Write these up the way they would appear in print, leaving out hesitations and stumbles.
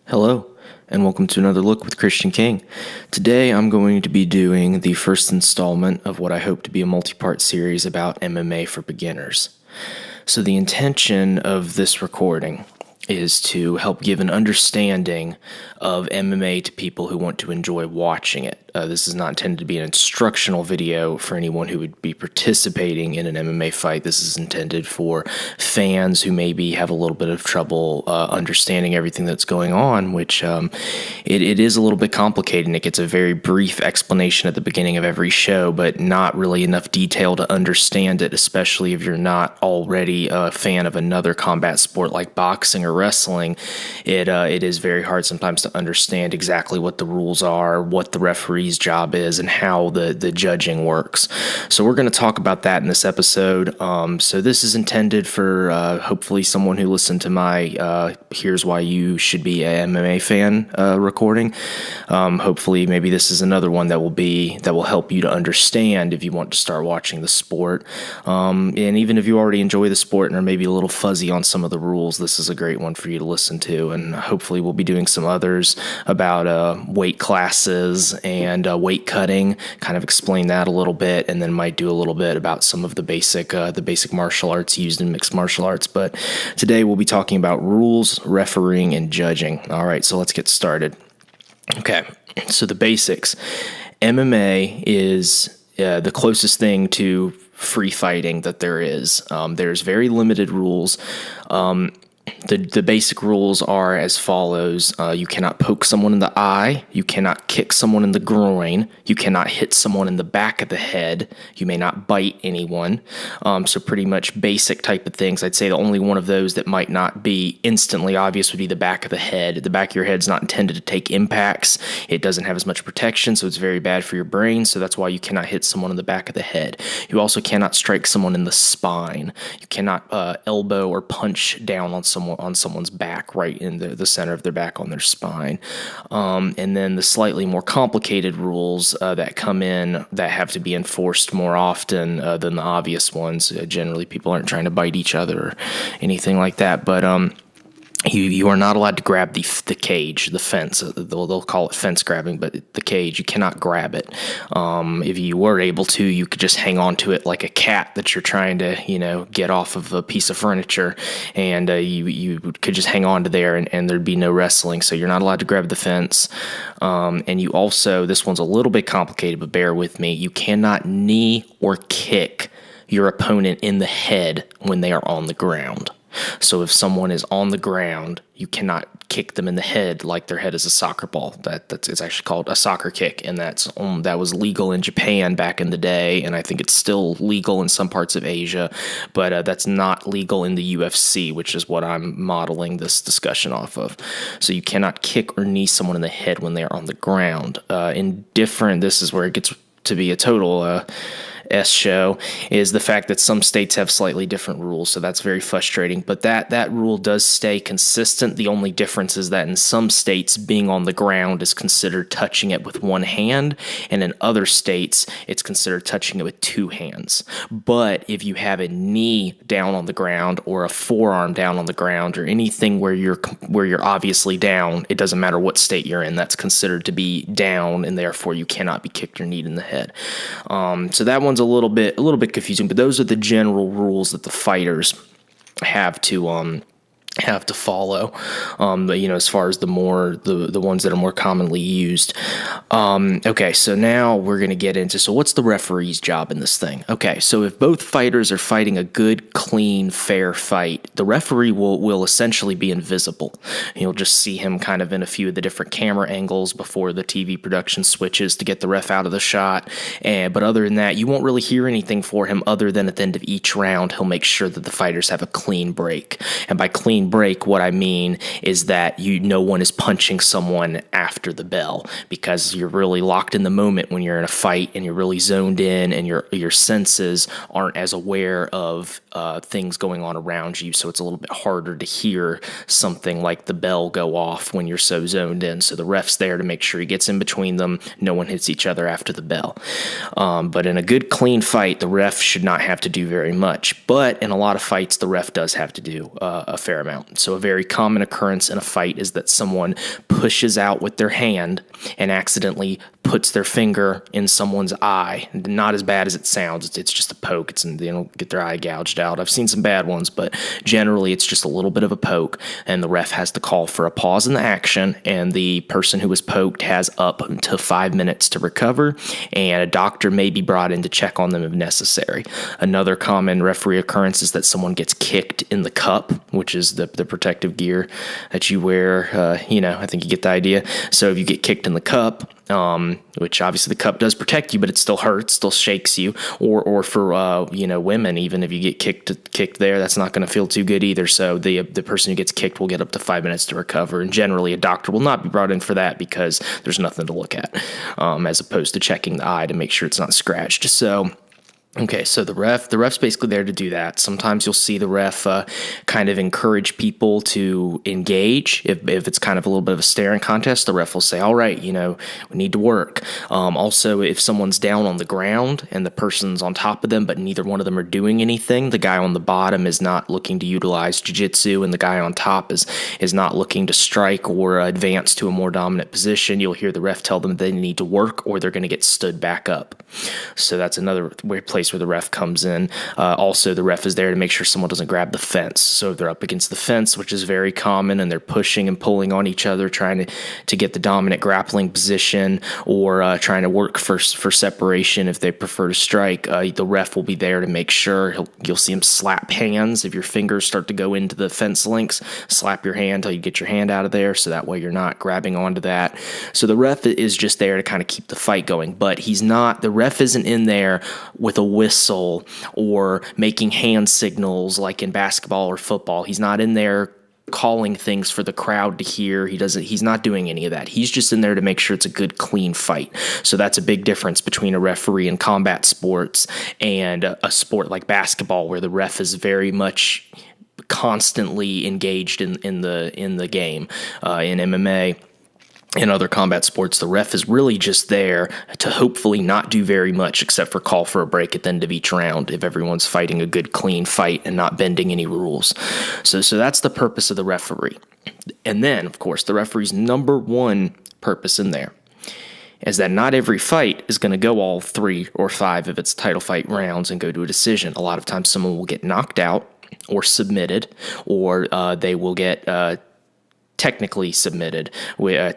Hello, and welcome to another look with Christian King. Today I'm going to be doing the first installment of what I hope to be a multi-part series about MMA for beginners. So the intention of this recording is to help give an understanding of MMA to people who want to enjoy watching it. This is not intended to be an instructional video for anyone who would be participating in an MMA fight. This is intended for fans who maybe have a little bit of trouble understanding everything that's going on, which it is a little bit complicated, and it gets a very brief explanation at the beginning of every show, but not really enough detail to understand it, especially if you're not already a fan of another combat sport like boxing or wrestling. It is very hard sometimes to understand exactly what the rules are, what the referee's job is, and how the judging works. So we're going to talk about that in this episode. So this is intended for hopefully someone who listened to my Here's Why You Should Be a MMA Fan recording. Hopefully maybe this is another one that will help you to understand if you want to start watching the sport. And even if you already enjoy the sport and are maybe a little fuzzy on some of the rules, this is a great one for you to listen to. And hopefully we'll be doing some others about weight classes and weight cutting, kind of explain that a little bit, and then might do a little bit about some of the basic martial arts used in mixed martial arts. But today we'll be talking about rules, refereeing, and judging. All right, so let's get started. Okay, so the basics. MMA is the closest thing to free fighting that there is. There's very limited rules. The basic rules are as follows. You cannot poke someone in the eye. You cannot kick someone in the groin. You cannot hit someone in the back of the head. You may not bite anyone. So pretty much basic type of things. I'd say the only one of those that might not be instantly obvious would be the back of the head. The back of your head's not intended to take impacts. It doesn't have as much protection, so it's very bad for your brain. So that's why you cannot hit someone in the back of the head. You also cannot strike someone in the spine. You cannot elbow or punch down on someone's back, right in the center of their back on their spine. And then the slightly more complicated rules that come in that have to be enforced more often than the obvious ones. Generally, people aren't trying to bite each other or anything like that, but you are not allowed to grab the cage, the fence. They'll call it fence grabbing, but the cage, you cannot grab it. If you were able to, you could just hang on to it like a cat that you're trying to, get off of a piece of furniture, and you could just hang on to there, and there'd be no wrestling. So you're not allowed to grab the fence. And you also, this one's a little bit complicated, but bear with me. You cannot knee or kick your opponent in the head when they are on the ground. So if someone is on the ground, you cannot kick them in the head like their head is a soccer ball. It's actually called a soccer kick, and that was legal in Japan back in the day, and I think it's still legal in some parts of Asia, but that's not legal in the UFC, which is what I'm modeling this discussion off of. So you cannot kick or knee someone in the head when they are on the ground. This is where it gets to be a total show, is the fact that some states have slightly different rules, so that's very frustrating. But that rule does stay consistent. The only difference is that in some states, being on the ground is considered touching it with one hand, and in other states, it's considered touching it with two hands. But if you have a knee down on the ground or a forearm down on the ground or anything where you're obviously down, it doesn't matter what state you're in, that's considered to be down, and therefore you cannot be kicked or kneed in the head. So that one's a little bit confusing, but those are the general rules that the fighters have to follow, as far as the ones that are more commonly used. Okay, so now we're going to get into, so what's the referee's job in this thing? Okay, so if both fighters are fighting a good, clean, fair fight, the referee will essentially be invisible. You'll just see him kind of in a few of the different camera angles before the TV production switches to get the ref out of the shot. But other than that, you won't really hear anything for him other than at the end of each round, he'll make sure that the fighters have a clean break. And by clean break, what I mean is that no one is punching someone after the bell, because you're really locked in the moment when you're in a fight, and you're really zoned in, and your senses aren't as aware of things going on around you, so it's a little bit harder to hear something like the bell go off when you're so zoned in. So the ref's there to make sure he gets in between them, no one hits each other after the bell. But in a good, clean fight, the ref should not have to do very much, but in a lot of fights, the ref does have to do a fair amount amount. So a very common occurrence in a fight is that someone pushes out with their hand and accidentally puts their finger in someone's eye. Not as bad as it sounds. It's just a poke. They don't get their eye gouged out. I've seen some bad ones, but generally it's just a little bit of a poke, and the ref has to call for a pause in the action, and the person who was poked has up to 5 minutes to recover, and a doctor may be brought in to check on them if necessary. Another common referee occurrence is that someone gets kicked in the cup, which is the protective gear that you wear. I think you get the idea. So if you get kicked in the cup, which obviously the cup does protect you, but it still hurts, still shakes you. Or for women, even if you get kicked there, that's not going to feel too good either. So the person who gets kicked will get up to 5 minutes to recover, and generally a doctor will not be brought in for that because there's nothing to look at, as opposed to checking the eye to make sure it's not scratched. So. Okay, so the ref's basically there to do that. Sometimes you'll see the ref kind of encourage people to engage. If it's kind of a little bit of a staring contest, the ref will say, all right, we need to work. Also, if someone's down on the ground and the person's on top of them, but neither one of them are doing anything, the guy on the bottom is not looking to utilize jiu-jitsu, and the guy on top is not looking to strike or advance to a more dominant position, you'll hear the ref tell them they need to work or they're going to get stood back up. So that's another weird place where the ref comes in. Also, the ref is there to make sure someone doesn't grab the fence. So if they're up against the fence, which is very common, and they're pushing and pulling on each other, trying to get the dominant grappling position, or trying to work for separation if they prefer to strike, the ref will be there to make sure. You'll see him slap hands. If your fingers start to go into the fence links, slap your hand until you get your hand out of there, so that way you're not grabbing onto that. So the ref is just there to kind of keep the fight going, but the ref isn't in there with a whistle or making hand signals like in basketball or football. He's not in there calling things for the crowd to hear. He's not doing any of that. He's just in there to make sure it's a good, clean fight. So that's a big difference between a referee in combat sports and a sport like basketball, where the ref is very much constantly engaged in the game. In MMA and other combat sports, the ref is really just there to hopefully not do very much except for call for a break at the end of each round if everyone's fighting a good, clean fight and not bending any rules. So that's the purpose of the referee. And then, of course, the referee's number one purpose in there is that not every fight is going to go all 3 or 5 of its title fight rounds and go to a decision. A lot of times someone will get knocked out or submitted, or they will get technically submitted,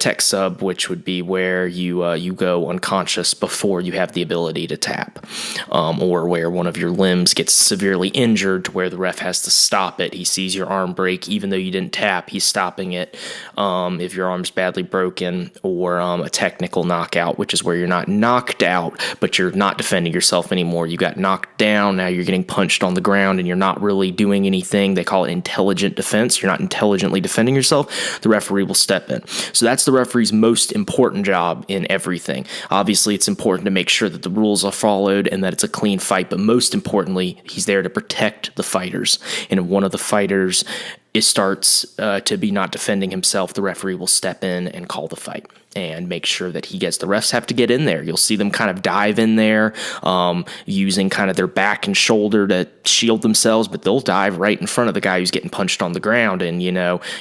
tech sub, which would be where you go unconscious before you have the ability to tap, or where one of your limbs gets severely injured to where the ref has to stop it. He sees your arm break, even though you didn't tap, he's stopping it. If your arm's badly broken, or a technical knockout, which is where you're not knocked out, but you're not defending yourself anymore. You got knocked down, now you're getting punched on the ground, and you're not really doing anything. They call it intelligent defense. You're not intelligently defending yourself. The referee will step in. So that's the referee's most important job in everything. Obviously, it's important to make sure that the rules are followed and that it's a clean fight, but most importantly, he's there to protect the fighters. And if one of the fighters starts to be not defending himself, the referee will step in and call the fight and make sure that he gets. The refs have to get in there. You'll see them kind of dive in there, using kind of their back and shoulder to shield themselves, but they'll dive right in front of the guy who's getting punched on the ground. And,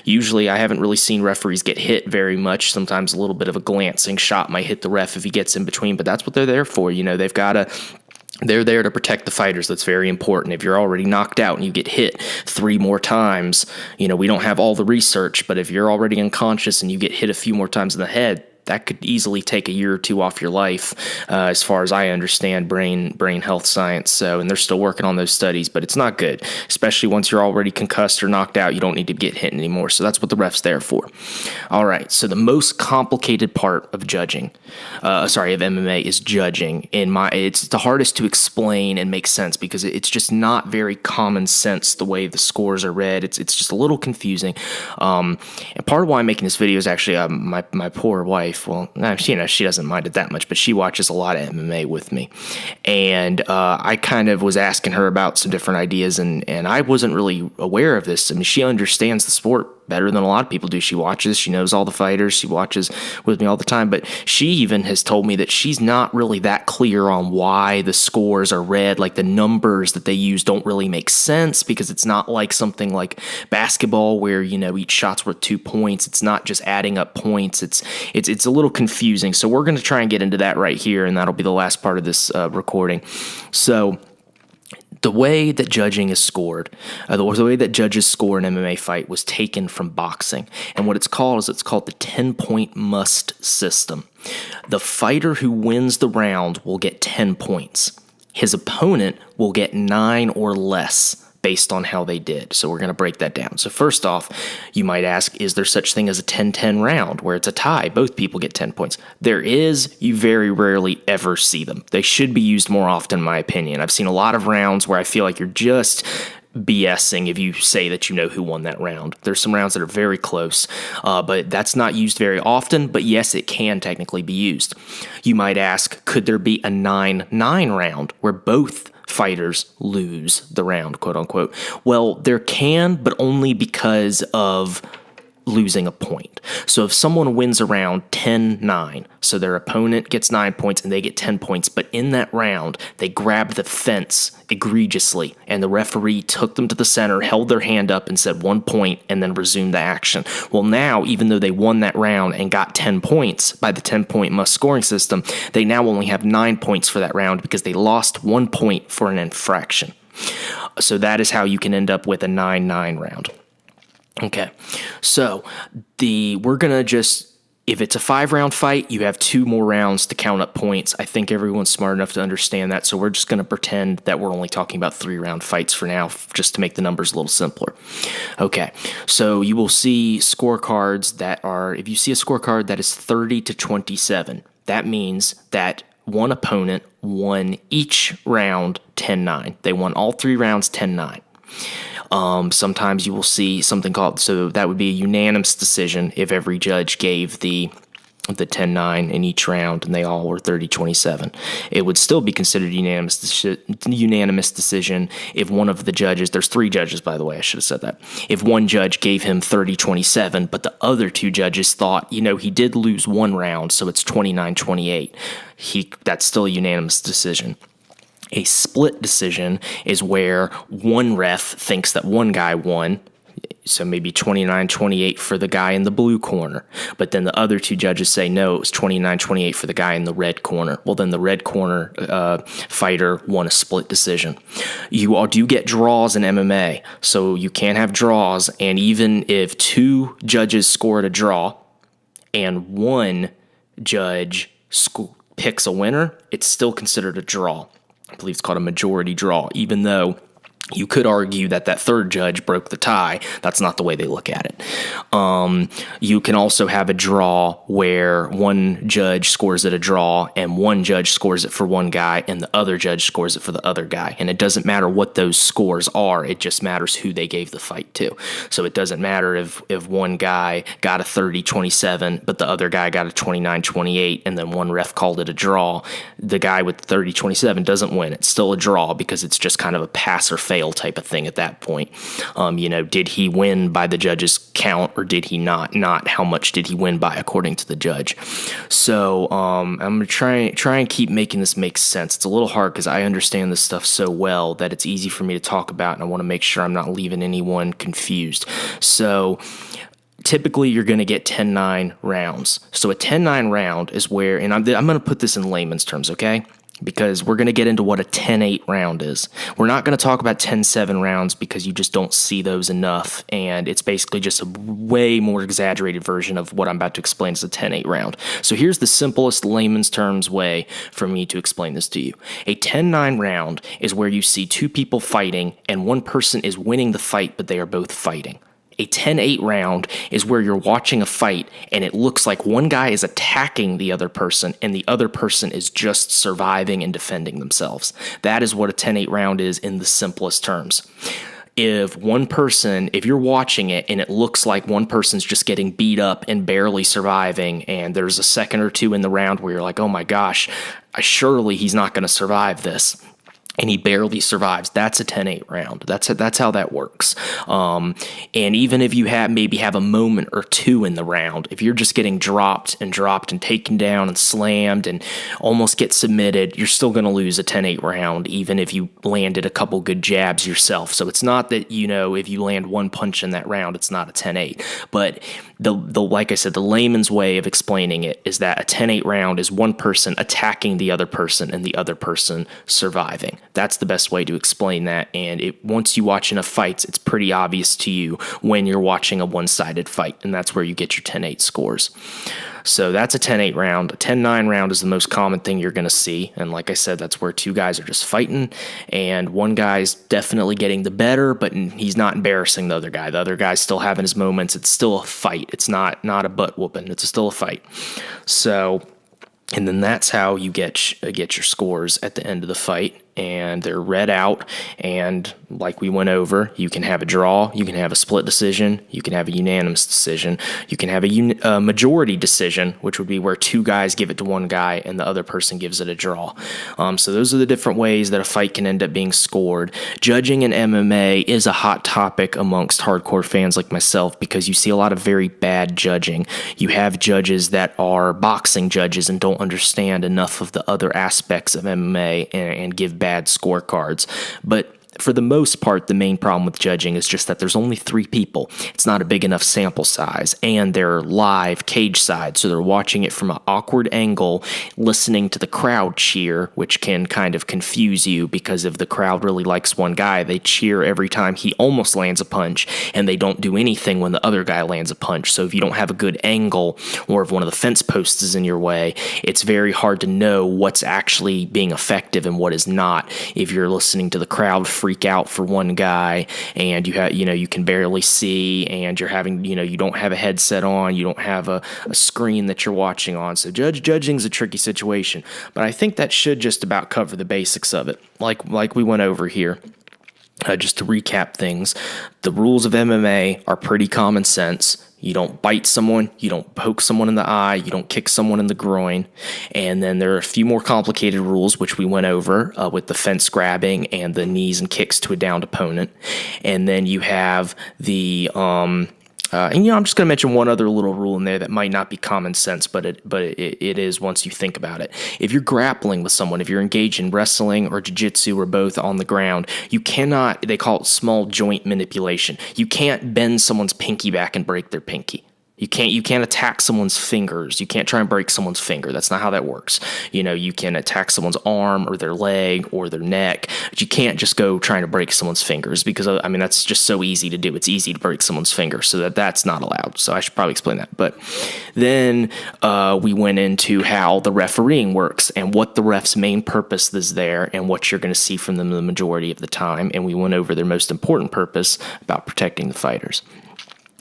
usually I haven't really seen referees get hit very much. Sometimes a little bit of a glancing shot might hit the ref if he gets in between, but that's what they're there for. They're there to protect the fighters. That's very important. If you're already knocked out and you get hit 3 more times, we don't have all the research, but if you're already unconscious and you get hit a few more times in the head, that could easily take a year or 2 off your life, as far as I understand brain health science. So, and they're still working on those studies, but it's not good, especially once you're already concussed or knocked out. You don't need to get hit anymore. So that's what the ref's there for. All right. So the most complicated part of of MMA is judging. It's the hardest to explain and make sense because it's just not very common sense the way the scores are read. It's just a little confusing. And part of why I'm making this video is actually my poor wife. Well, she doesn't mind it that much, but she watches a lot of MMA with me. And I kind of was asking her about some different ideas, and I wasn't really aware of this. I mean, she understands the sport better than a lot of people do. She watches, she knows all the fighters, she watches with me all the time, but she even has told me that she's not really that clear on why the scores are red. Like the numbers that they use don't really make sense, because it's not like something like basketball where, each shot's worth 2 points. It's not just adding up points. It's a little confusing. So we're going to try and get into that right here, and that'll be the last part of this recording. So the way that judging is scored, the way that judges score an MMA fight was taken from boxing. And what it's called the 10-point must system. The fighter who wins the round will get 10 points. His opponent will get 9 or less based on how they did. So we're going to break that down. So first off, you might ask, is there such thing as a 10-10 round where it's a tie? Both people get 10 points. There is. You very rarely ever see them. They should be used more often, in my opinion. I've seen a lot of rounds where I feel like you're just BSing if you say that you know who won that round. There's some rounds that are very close, but that's not used very often. But yes, it can technically be used. You might ask, could there be a 9-9 round where both fighters lose the round, quote unquote? Well, there can, but only because of losing a point. So if someone wins a round 10-9, so their opponent gets 9 points and they get 10 points, but in that round, they grabbed the fence egregiously, and the referee took them to the center, held their hand up and said 1 point, and then resumed the action. Well, now, even though they won that round and got 10 points by the 10-point must scoring system, they now only have 9 points for that round because they lost 1 point for an infraction. So that is how you can end up with a 9-9 round. Okay, so we're going to just, if it's a 5-round fight, you have 2 more rounds to count up points. I think everyone's smart enough to understand that, so we're just going to pretend that we're only talking about 3-round fights for now, just to make the numbers a little simpler. Okay, so you will see scorecards that are, if you see a scorecard that is 30-27, that means that one opponent won each round 10-9. They won all 3 rounds 10-9. Sometimes you will see something called, so that would be a unanimous decision if every judge gave the 10-9 in each round and they all were 30-27. It would still be considered unanimous decision if one of the judges, there's 3 judges, by the way, I should have said that. If one judge gave him 30-27, but the other 2 judges thought, he did lose 1 round, so it's 29-28. That's still a unanimous decision. A split decision is where one ref thinks that one guy won, so maybe 29-28 for the guy in the blue corner, but then the other 2 judges say, no, it was 29-28 for the guy in the red corner. Well, then the red corner fighter won a split decision. You all do get draws in MMA, so you can have draws, and even if 2 judges scored a draw and one judge picks a winner, it's still considered a draw. I believe it's called a majority draw, even though you could argue that 3rd judge broke the tie. That's not the way they look at it. You can also have a draw where one judge scores it a draw and one judge scores it for one guy and the other judge scores it for the other guy. And it doesn't matter what those scores are. It just matters who they gave the fight to. So it doesn't matter if one guy got a 30-27, but the other guy got a 29-28, and then one ref called it a draw. The guy with 30-27 doesn't win. It's still a draw because it's just kind of a pass or fail type of thing at that point. Did he win by the judge's count or did he not? Not how much did he win by according to the judge. So I'm going to try and keep making this make sense. It's a little hard because I understand this stuff so well that it's easy for me to talk about, and I want to make sure I'm not leaving anyone confused. So typically you're going to get 10-9 rounds. So a 10-9 round is where, and I'm going to put this in layman's terms, okay? Because we're going to get into what a 10-8 round is. We're not going to talk about 10-7 rounds because you just don't see those enough, and it's basically just a way more exaggerated version of what I'm about to explain as a 10-8 round. So here's the simplest layman's terms way for me to explain this to you. A 10-9 round is where you see 2 people fighting and one person is winning the fight, but they are both fighting. A 10-8 round is where you're watching a fight and it looks like one guy is attacking the other person and the other person is just surviving and defending themselves. That is what a 10-8 round is in the simplest terms. If you're watching it and it looks like one person's just getting beat up and barely surviving, and there's a second or 2 in the round where you're like, oh my gosh, surely he's not going to survive this. and he barely survives, that's a 10-8 round. That's how that works. And even if you maybe have a moment or two in the round, if you're just getting dropped and taken down and slammed and almost get submitted, you're still going to lose a 10-8 round, even if you landed a couple good jabs yourself. So it's not that, if you land one punch in that round, it's not a 10-8. But the like I said, the layman's way of explaining it is that a 10-8 round is one person attacking the other person and the other person surviving. That's the best way to explain that. And once you watch enough fights, it's pretty obvious to you when you're watching a one-sided fight, and that's where you get your 10-8 scores. So that's a 10-8 round. A 10-9 round is the most common thing you're going to see. And like I said, that's where two guys are just fighting, and one guy's definitely getting the better, but he's not embarrassing the other guy. The other guy's still having his moments. It's still a fight. It's not a butt whooping. It's still a fight. So, and then that's how you get your scores at the end of the fight. And they're read out, and like we went over, you can have a draw, you can have a split decision, you can have a unanimous decision, you can have a majority decision, which would be where two guys give it to one guy and the other person gives it a draw. So those are the different ways that a fight can end up being scored. Judging in MMA is a hot topic amongst hardcore fans like myself because you see a lot of very bad judging. You have judges that are boxing judges and don't understand enough of the other aspects of MMA and give bad scorecards. But for the most part, the main problem with judging is just that there's only 3 people. It's not a big enough sample size, and they're live cage side, so they're watching it from an awkward angle, listening to the crowd cheer, which can kind of confuse you because if the crowd really likes one guy, they cheer every time he almost lands a punch, and they don't do anything when the other guy lands a punch. So if you don't have a good angle, or if one of the fence posts is in your way, it's very hard to know what's actually being effective and what is not if you're listening to the crowd freak out for one guy and you can barely see, and you're having you don't have a headset on, you don't have a screen that you're watching on. So judging's a tricky situation, but I think that should just about cover the basics of it, like we went over here. Just to recap things, the rules of MMA are pretty common sense. You don't bite someone, you don't poke someone in the eye, you don't kick someone in the groin. And then there are a few more complicated rules, which we went over with the fence grabbing and the knees and kicks to a downed opponent. And then you have the I'm just going to mention one other little rule in there that might not be common sense, but it is once you think about it. If you're grappling with someone, if you're engaged in wrestling or jiu-jitsu or both on the ground, you cannot, they call it small joint manipulation. You can't bend someone's pinky back and break their pinky. You can't attack someone's fingers. You can't try and break someone's finger. That's not how that works. You can attack someone's arm or their leg or their neck, but you can't just go trying to break someone's fingers because, that's just so easy to do. It's easy to break someone's finger, so that's not allowed. So I should probably explain that. But then we went into how the refereeing works and what the ref's main purpose is there and what you're going to see from them the majority of the time. And we went over their most important purpose about protecting the fighters.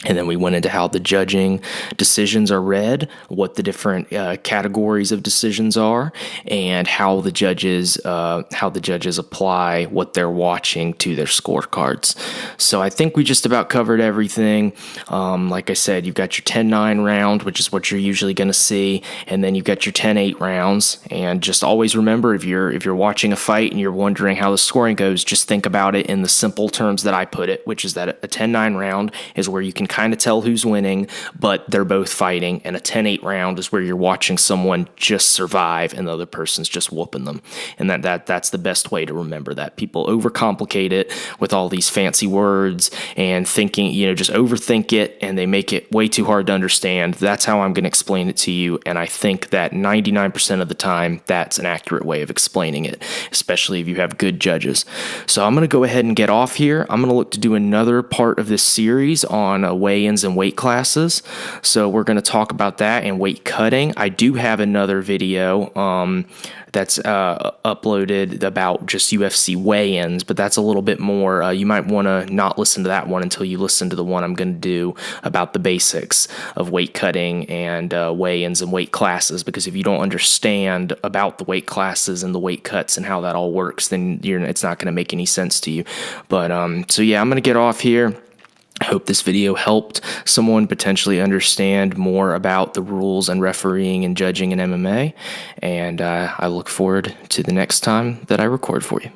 And then we went into how the judging decisions are read, what the different categories of decisions are, and how the judges apply what they're watching to their scorecards. So I think we just about covered everything. Like I said, you've got your 10-9 round, which is what you're usually going to see, and then you've got your 10-8 rounds. And just always remember, if you're watching a fight and you're wondering how the scoring goes, just think about it in the simple terms that I put it, which is that a 10-9 round is where you can kind of tell who's winning, but they're both fighting, and a 10-8 round is where you're watching someone just survive and the other person's just whooping them. And that's the best way to remember that. People overcomplicate it with all these fancy words and thinking, just overthink it, and they make it way too hard to understand. That's how I'm going to explain it to you, and I think that 99% of the time that's an accurate way of explaining it, especially if you have good judges. So I'm going to go ahead and get off here. I'm going to look to do another part of this series on weigh-ins and weight classes. So we're going to talk about that and weight cutting. I do have another video that's uploaded about just UFC weigh-ins, but that's a little bit more. You might want to not listen to that one until you listen to the one I'm going to do about the basics of weight cutting and weigh-ins and weight classes, because if you don't understand about the weight classes and the weight cuts and how that all works, then it's not going to make any sense to you. But so yeah, I'm going to get off here. I hope this video helped someone potentially understand more about the rules and refereeing and judging in MMA, and I look forward to the next time that I record for you.